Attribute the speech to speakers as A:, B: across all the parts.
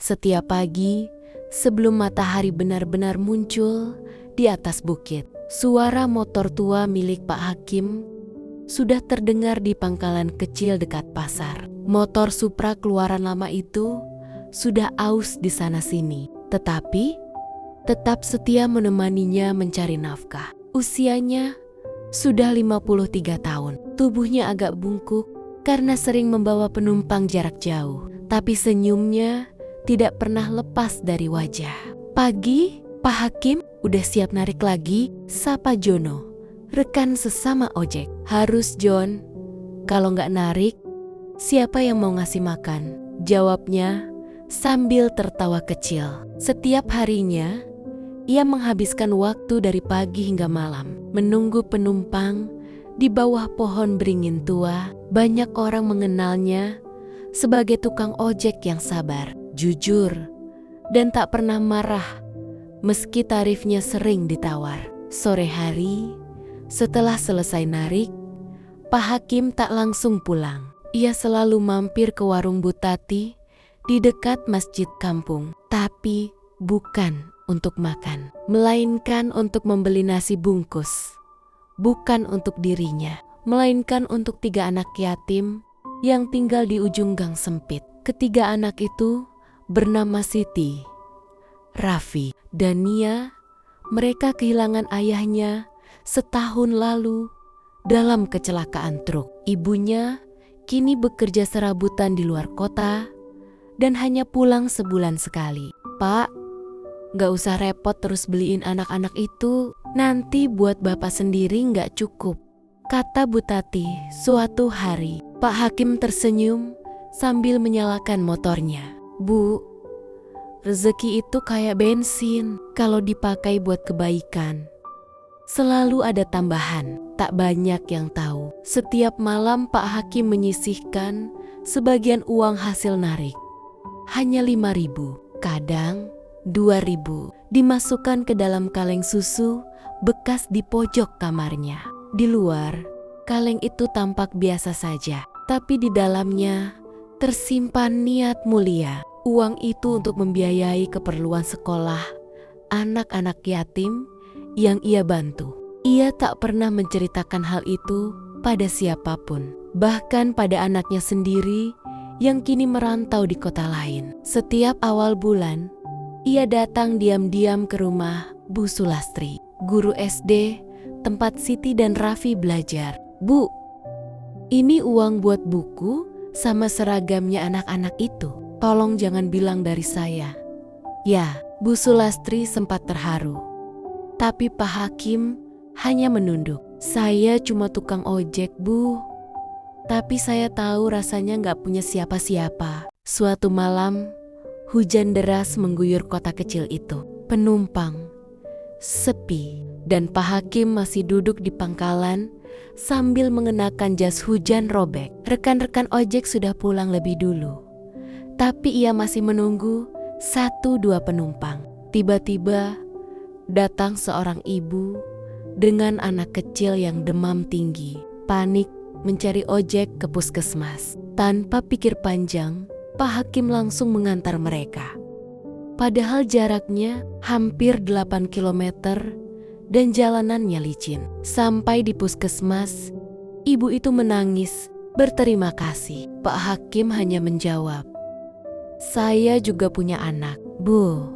A: Setiap pagi, sebelum matahari benar-benar muncul di atas bukit, suara motor tua milik Pak Hakim sudah terdengar di pangkalan kecil dekat pasar. Motor Supra keluaran lama itu sudah aus di sana-sini, tetapi tetap setia menemaninya mencari nafkah. Usianya sudah 53 tahun. Tubuhnya agak bungkuk karena sering membawa penumpang jarak jauh, tapi senyumnya tidak pernah lepas dari wajah. Pagi, Pak Hakim udah siap narik lagi, sapa Jono, rekan sesama ojek. Harus John, kalau nggak narik, siapa yang mau ngasih makan? Jawabnya sambil tertawa kecil. Setiap harinya, ia menghabiskan waktu dari pagi hingga malam, menunggu penumpang di bawah pohon beringin tua. Banyak orang mengenalnya sebagai tukang ojek yang sabar, jujur, dan tak pernah marah meski tarifnya sering ditawar. Sore hari, setelah selesai narik, Pak Hakim tak langsung pulang. Ia selalu mampir ke warung Bu Tati di dekat masjid kampung, tapi bukan untuk makan, melainkan untuk membeli nasi bungkus. Bukan untuk dirinya, melainkan untuk 3 anak yatim yang tinggal di ujung gang sempit. Ketiga anak itu bernama Siti, Raffi, dan Nia. Mereka kehilangan ayahnya setahun lalu dalam kecelakaan truk. Ibunya kini bekerja serabutan di luar kota dan hanya pulang sebulan sekali. Pak, gak usah repot terus beliin anak-anak itu, nanti buat bapak sendiri gak cukup, kata Bu Tati suatu hari. Pak Hakim tersenyum sambil menyalakan motornya. Bu, rezeki itu kayak bensin, kalau dipakai buat kebaikan selalu ada tambahan. Tak banyak yang tahu, setiap malam Pak Hakim menyisihkan sebagian uang hasil narik. Hanya 5.000, kadang 2.000, dimasukkan ke dalam kaleng susu bekas di pojok kamarnya. Di luar, kaleng itu tampak biasa saja, tapi di dalamnya tersimpan niat mulia. Uang itu untuk membiayai keperluan sekolah anak-anak yatim yang ia bantu. Ia tak pernah menceritakan hal itu pada siapapun, bahkan pada anaknya sendiri yang kini merantau di kota lain. Setiap awal bulan, ia datang diam-diam ke rumah Bu Sulastri, guru SD tempat Siti dan Raffi belajar. Bu, ini uang buat buku sama seragamnya anak-anak itu. Tolong jangan bilang dari saya. Ya, Bu Sulastri sempat terharu. Tapi Pak Hakim hanya menunduk. Saya cuma tukang ojek, Bu. Tapi saya tahu rasanya gak punya siapa-siapa. Suatu malam, hujan deras mengguyur kota kecil itu. Penumpang sepi, dan Pak Hakim masih duduk di pangkalan sambil mengenakan jas hujan robek. Rekan-rekan ojek sudah pulang lebih dulu, tapi ia masih menunggu 1-2 penumpang. Tiba-tiba datang seorang ibu dengan anak kecil yang demam tinggi. Panik mencari ojek ke puskesmas. Tanpa pikir panjang, Pak Hakim langsung mengantar mereka. Padahal jaraknya hampir 8 km dan jalanannya licin. Sampai di puskesmas, ibu itu menangis berterima kasih. Pak Hakim hanya menjawab, "Saya juga punya anak, Bu.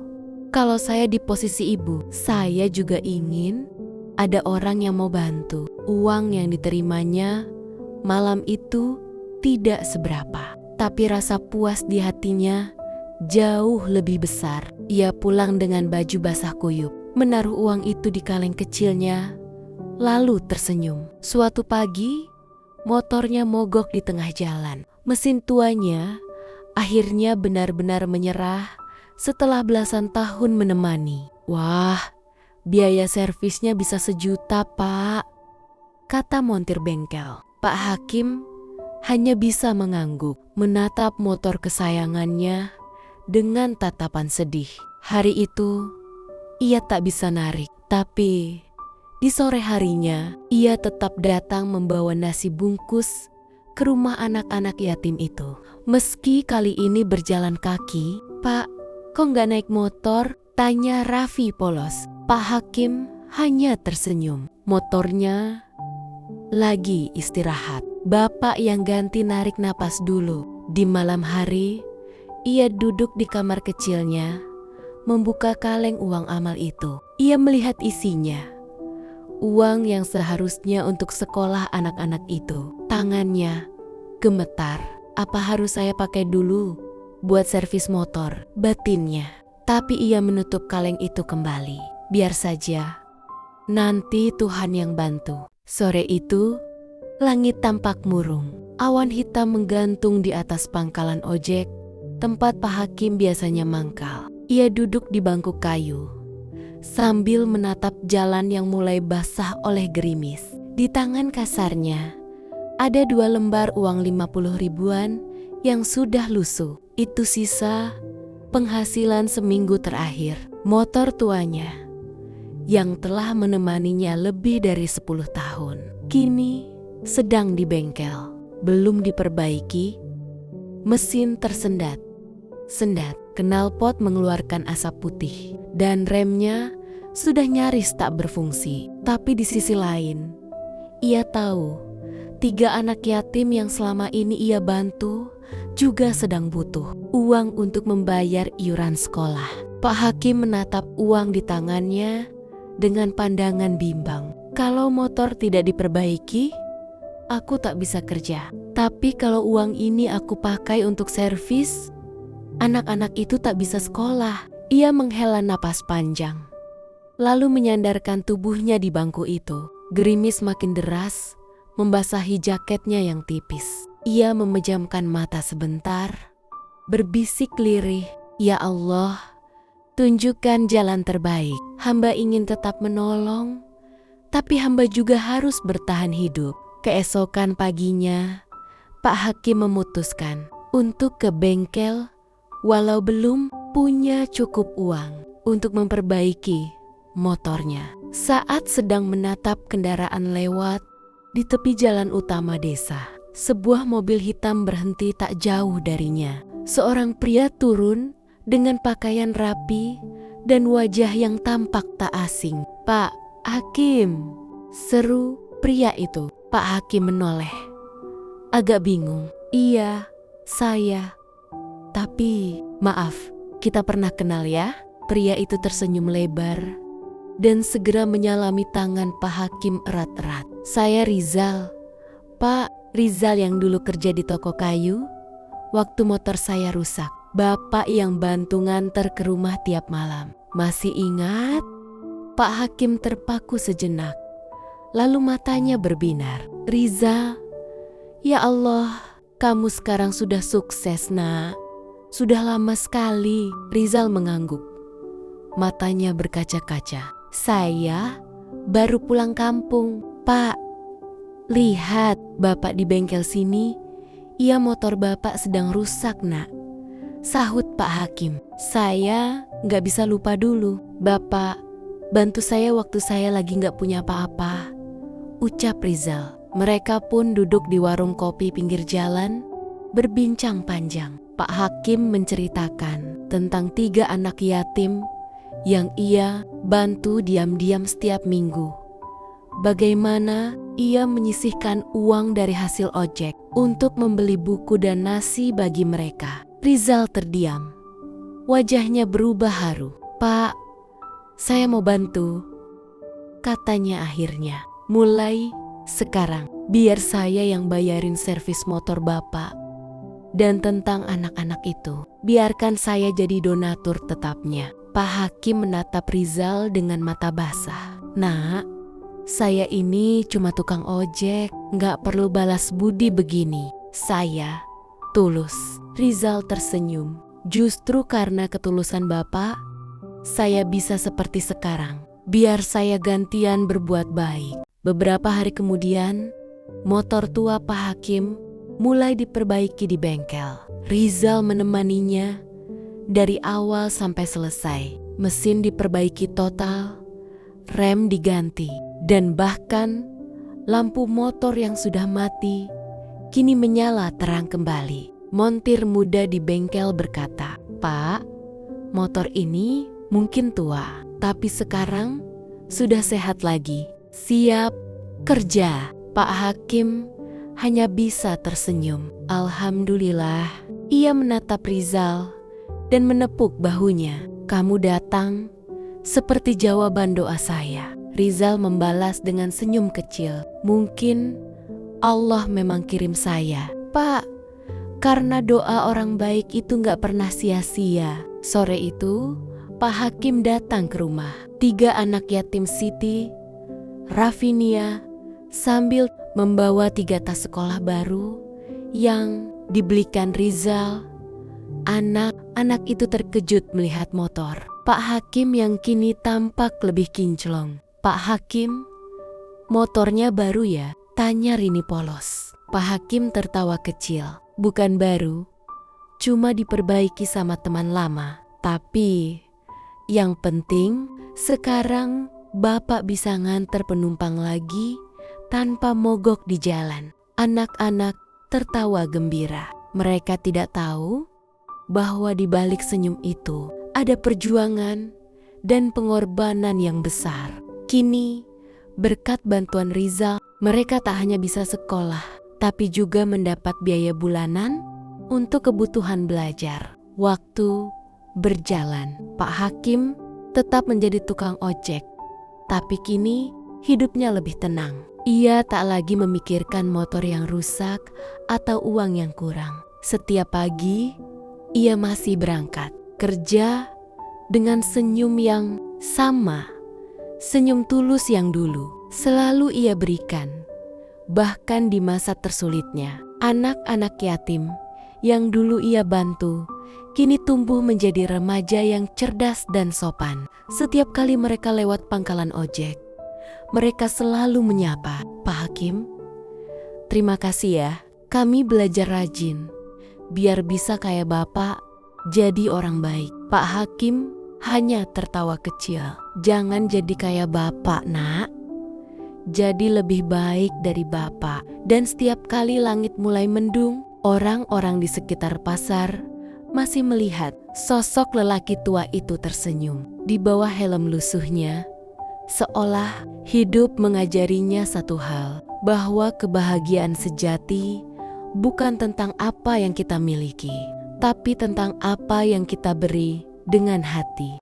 A: Kalau saya di posisi ibu, saya juga ingin ada orang yang mau bantu." Uang yang diterimanya malam itu tidak seberapa, tapi rasa puas di hatinya jauh lebih besar. Ia pulang dengan baju basah kuyup, menaruh uang itu di kaleng kecilnya, lalu tersenyum. Suatu pagi, motornya mogok di tengah jalan. Mesin tuanya akhirnya benar-benar menyerah setelah belasan tahun menemani. "Wah, biaya servisnya bisa 1 juta, Pak," kata montir bengkel. Pak Hakim hanya bisa mengangguk, menatap motor kesayangannya dengan tatapan sedih. Hari itu, ia tak bisa narik, tapi di sore harinya, ia tetap datang membawa nasi bungkus ke rumah anak-anak yatim itu. Meski kali ini berjalan kaki, "Pak, kok nggak naik motor? Tanya Raffi polos. Pak Hakim hanya tersenyum. Motornya lagi istirahat. Bapak yang ganti narik napas dulu. Di malam hari, ia duduk di kamar kecilnya, membuka kaleng uang amal itu. Ia melihat isinya. Uang yang seharusnya untuk sekolah anak-anak itu. Tangannya gemetar. Apa harus saya pakai dulu buat servis motor? Batinnya. Tapi ia menutup kaleng itu kembali. Biar saja. Nanti Tuhan yang bantu. Sore itu, langit tampak murung. Awan hitam menggantung di atas pangkalan ojek, tempat Pak Hakim biasanya mangkal. Ia duduk di bangku kayu, sambil menatap jalan yang mulai basah oleh gerimis. Di tangan kasarnya, ada 2 lembar uang 50 ribuan yang sudah lusuh. Itu sisa penghasilan seminggu terakhir. Motor tuanya yang telah menemaninya lebih dari 10 tahun. Kini sedang di bengkel, belum diperbaiki. Mesin tersendat. Knalpot mengeluarkan asap putih. Dan remnya sudah nyaris tak berfungsi. Tapi di sisi lain, ia tahu 3 anak yatim yang selama ini ia bantu juga sedang butuh uang untuk membayar iuran sekolah. Pak Hakim menatap uang di tangannya dengan pandangan bimbang. Kalau motor tidak diperbaiki, aku tak bisa kerja. Tapi kalau uang ini aku pakai untuk servis, anak-anak itu tak bisa sekolah. Ia menghela napas panjang, lalu menyandarkan tubuhnya di bangku itu. Gerimis makin deras, membasahi jaketnya yang tipis. Ia memejamkan mata sebentar, berbisik lirih, "Ya Allah, tunjukkan jalan terbaik. Hamba ingin tetap menolong, tapi hamba juga harus bertahan hidup." Keesokan paginya, Pak Hakim memutuskan untuk ke bengkel walau belum punya cukup uang untuk memperbaiki motornya. Saat sedang menatap kendaraan lewat di tepi jalan utama desa, sebuah mobil hitam berhenti tak jauh darinya. Seorang pria turun dengan pakaian rapi dan wajah yang tampak tak asing. "Pak Hakim," seru pria itu. Pak Hakim menoleh, agak bingung. "Iya, saya. Tapi maaf, kita pernah kenal ya?" Pria itu tersenyum lebar dan segera menyalami tangan Pak Hakim erat-erat. "Saya Rizal. Pak Rizal yang dulu kerja di toko kayu waktu motor saya rusak. Bapak yang bantu nganter ke rumah tiap malam. Masih ingat?" Pak Hakim terpaku sejenak, lalu matanya berbinar. "Rizal, ya Allah, kamu sekarang sudah sukses, Nak. Sudah lama sekali." Rizal mengangguk, matanya berkaca-kaca. "Saya baru pulang kampung, Pak. Lihat, Bapak di bengkel sini. Iya, motor Bapak sedang rusak, Nak," sahut Pak Hakim. "Saya nggak bisa lupa dulu. Bapak bantu saya waktu saya lagi nggak punya apa-apa," ucap Rizal. Mereka pun duduk di warung kopi pinggir jalan, berbincang panjang. Pak Hakim menceritakan tentang 3 anak yatim yang ia bantu diam-diam setiap minggu. Bagaimana ia menyisihkan uang dari hasil ojek untuk membeli buku dan nasi bagi mereka. Rizal terdiam. Wajahnya berubah haru. "Pak, saya mau bantu," katanya akhirnya. "Mulai sekarang, biar saya yang bayarin servis motor Bapak. Dan tentang anak-anak itu, biarkan saya jadi donatur tetapnya." Pak Hakim menatap Rizal dengan mata basah. "Nak, saya ini cuma tukang ojek, nggak perlu balas budi begini. Saya tulus." Rizal tersenyum. "Justru karena ketulusan Bapak, saya bisa seperti sekarang. Biar saya gantian berbuat baik." Beberapa hari kemudian, motor tua Pak Hakim mulai diperbaiki di bengkel. Rizal menemaninya dari awal sampai selesai. Mesin diperbaiki total, rem diganti, dan bahkan lampu motor yang sudah mati kini menyala terang kembali. Montir muda di bengkel berkata, "Pak, Motor ini mungkin tua, tapi sekarang sudah sehat lagi. Siap kerja. Pak Hakim hanya bisa tersenyum. Alhamdulillah. Ia menatap Rizal dan menepuk bahunya. Kamu datang seperti jawaban doa saya. Rizal membalas dengan senyum kecil. Mungkin Allah memang kirim saya. Pak, karena doa orang baik itu gak pernah sia-sia. Sore itu, Pak Hakim datang ke rumah. 3 anak yatim Siti, Rafinia, sambil membawa 3 tas sekolah baru yang dibelikan Rizal. Anak-anak itu terkejut melihat motor Pak Hakim yang kini tampak lebih kinclong. Pak Hakim, motornya baru ya? Tanya Rini polos. Pak Hakim tertawa kecil. Bukan baru, cuma diperbaiki sama teman lama. Tapi yang penting sekarang Bapak bisa nganter penumpang lagi tanpa mogok di jalan. Anak-anak tertawa gembira. Mereka tidak tahu bahwa di balik senyum itu ada perjuangan dan pengorbanan yang besar. Kini, berkat bantuan Rizal, mereka tak hanya bisa sekolah, tapi juga mendapat biaya bulanan untuk kebutuhan belajar. Waktu berjalan, Pak Hakim tetap menjadi tukang ojek, tapi kini hidupnya lebih tenang. Ia tak lagi memikirkan motor yang rusak atau uang yang kurang. Setiap pagi, ia masih berangkat kerja dengan senyum yang sama, senyum tulus yang dulu selalu ia berikan. Bahkan di masa tersulitnya, anak-anak yatim yang dulu ia bantu kini tumbuh menjadi remaja yang cerdas dan sopan. Setiap kali mereka lewat pangkalan ojek, mereka selalu menyapa, "Pak Hakim, terima kasih ya. Kami belajar rajin, biar bisa kayak Bapak jadi orang baik." Pak Hakim hanya tertawa kecil. "Jangan jadi kayak Bapak, Nak. Jadi lebih baik dari Bapak." Dan setiap kali langit mulai mendung, orang-orang di sekitar pasar masih melihat sosok lelaki tua itu tersenyum. Di bawah helm lusuhnya, seolah hidup mengajarinya satu hal, bahwa kebahagiaan sejati bukan tentang apa yang kita miliki, tapi tentang apa yang kita beri dengan hati.